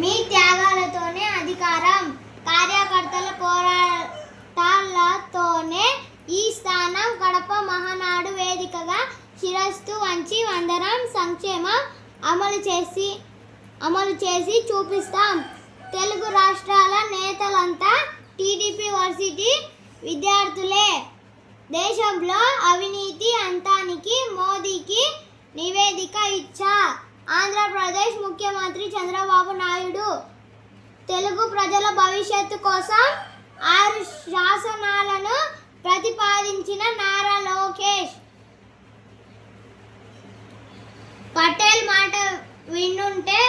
మీ త్యాగాలతోనే అధికారం, కార్యకర్తల పోరాటాలతోనే ఈ స్థానం. కడప మహానాడు వేదికగా శిరస్సు వంచి వందనం సంక్షేమం అమలు చేసి చూపిస్తాం. తెలుగు రాష్ట్రాల నేతలంతా టీడీపీ వర్సిటీ విద్యార్థులే. దేశంలో అవినీతి అంతానికి మోదీకి నివేదిక ఇచ్చా. ఆంధ్రప్రదేశ్ ముఖ్యమంత్రి చంద్రబాబు నాయుడు. తెలుగు ప్రజల భవిష్యత్తు కోసం 6 శాసనాలను ప్రతిపాదించిన నారా లోకేష్. పటేల్ మాట వినుంటే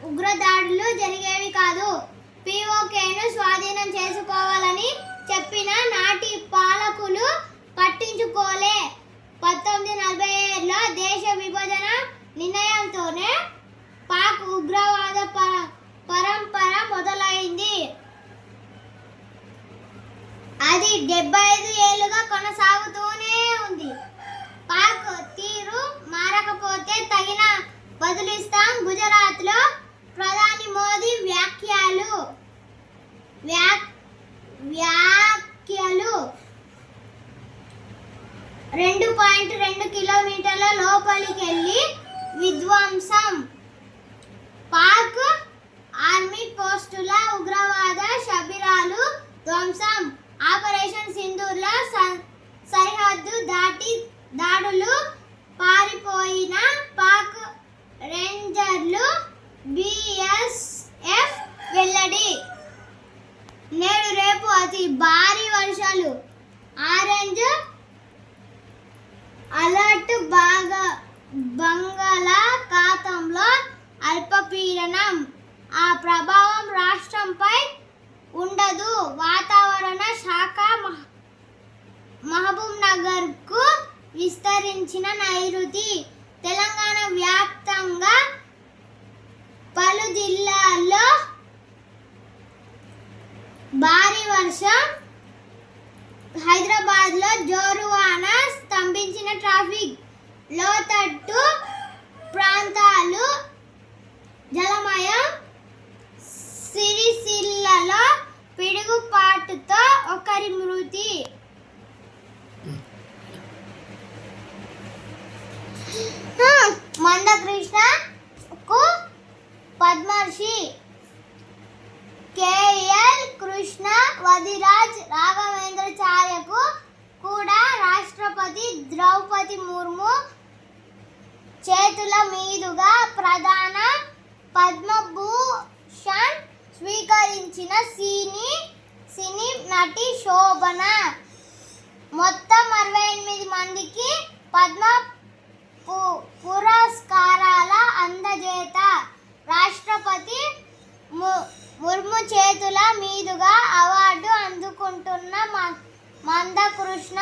ఉగ్రదాడులు జరిగేవి కాదు. పీఓకేను స్వాధీనం చేసుకోవాలని చెప్పిన నాటి పాలకులు పట్టించుకోలే. 1947లో దేశ విభజన నిర్ణయంతోనే పాక్ ఉగ్రవాద పరంపర మొదలైంది. అది 75 ఏళ్లుగా కొనసాగుతూనే ఉంది. పాక్ తీరు మారకపోతే తగిన బదులిస్తాం. గుజరాత్లో ప్రధాని మోదీ వ్యాఖ్యలు 2.2 కిలోమీటర్ల లోపలికెళ్లి విధ్వంసం. పాక్ ఆర్మీ పోస్టుల ఉగ్రవాద శిబిరాలు ధ్వంసం. ఆపరేషన్ సింధూర్లో సరిహద్దు దాటి దాడులు. పారిపోయిన పాక్ రేంజర్లు. బీఎస్ఎఫ్ వెల్లడి. నేడు రేపు అతి భారీ వర్షాలు. Orange alert. బంగాళాఖాతంలో అల్పపీడనం. ఆ ప్రభావం రాష్ట్రంపై ఉండదు. వాతావరణ శాఖ మహబూబ్ నగర్కు విస్తరించిన నైరుతి. తెలంగాణ వ్యాప్తంగా పలు జిల్లాల్లో భారీ వర్షం. హైదరాబాద్లో జోరువాన స్తంభించిన ట్రాఫిక్. లోతట్టు ప్రాంతాలు జలమయం. సిరిసిల్లలో పిడుగుపాటుతో ఒకరి మృతి. మందకృష్ణకు పద్మశ్రీ. కేఎల్ కృష్ణ, వదిరాజ్, రాఘవేంద్రాచార్యకు కూడా రాష్ట్రపతి ద్రౌపది ముర్ము చేతుల మీదుగా ప్రధాన పద్మభూషణ్ స్వీకరించిన సినీ నటి శోభన. మొత్తం 68 మందికి పద్మ పురస్కారాల అందజేత. రాష్ట్రపతి ముర్ము చేతుల మీదుగా అవార్డు అందుకుంటున్న మందకృష్ణ.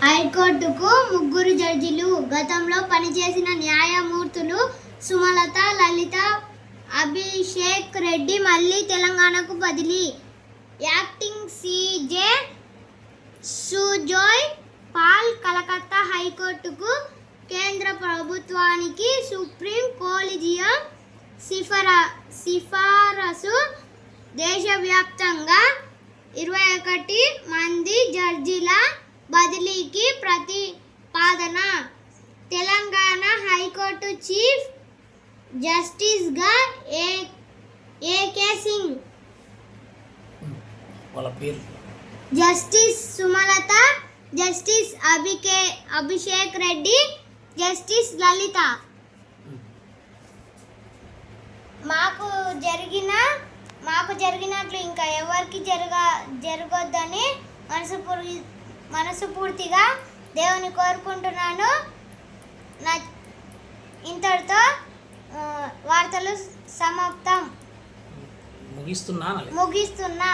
హైకోర్టుకు 3 జడ్జిలు. గతంలో పనిచేసిన న్యాయమూర్తులు సుమలత, లలిత, అభిషేక్ రెడ్డి మళ్ళీ తెలంగాణకు బదిలీ. యాక్టింగ్ సీజే సుజోయ్ పాల్ కలకత్తా హైకోర్టుకు. కేంద్ర ప్రభుత్వానికి సుప్రీం కొలీజియం సిఫారసు. దేశవ్యాప్తంగా 21 మంది జడ్జిల బదిలీకి ప్రతిపాదన. తెలంగాణ హైకోర్టు చీఫ్ జస్టిస్గా AK Singh, justice Sumalatha, justice Abhishek Reddy, justice Lalitha. మాకు జరిగినట్లు ఇంకా ఎవరికి జరగొద్దని మనస్ఫూర్తిగా దేవుని కోరుకుంటున్నాను. ఇంతటితో వార్తలు సమాప్తం. ముగిస్తున్నా.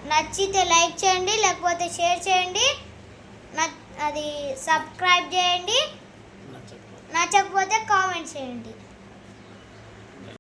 నచ్చితే లైక్ చేయండి, లేకపోతే షేర్ చేయండి, అది సబ్స్క్రైబ్ చేయండి, నచ్చకపోతే కామెంట్ చేయండి.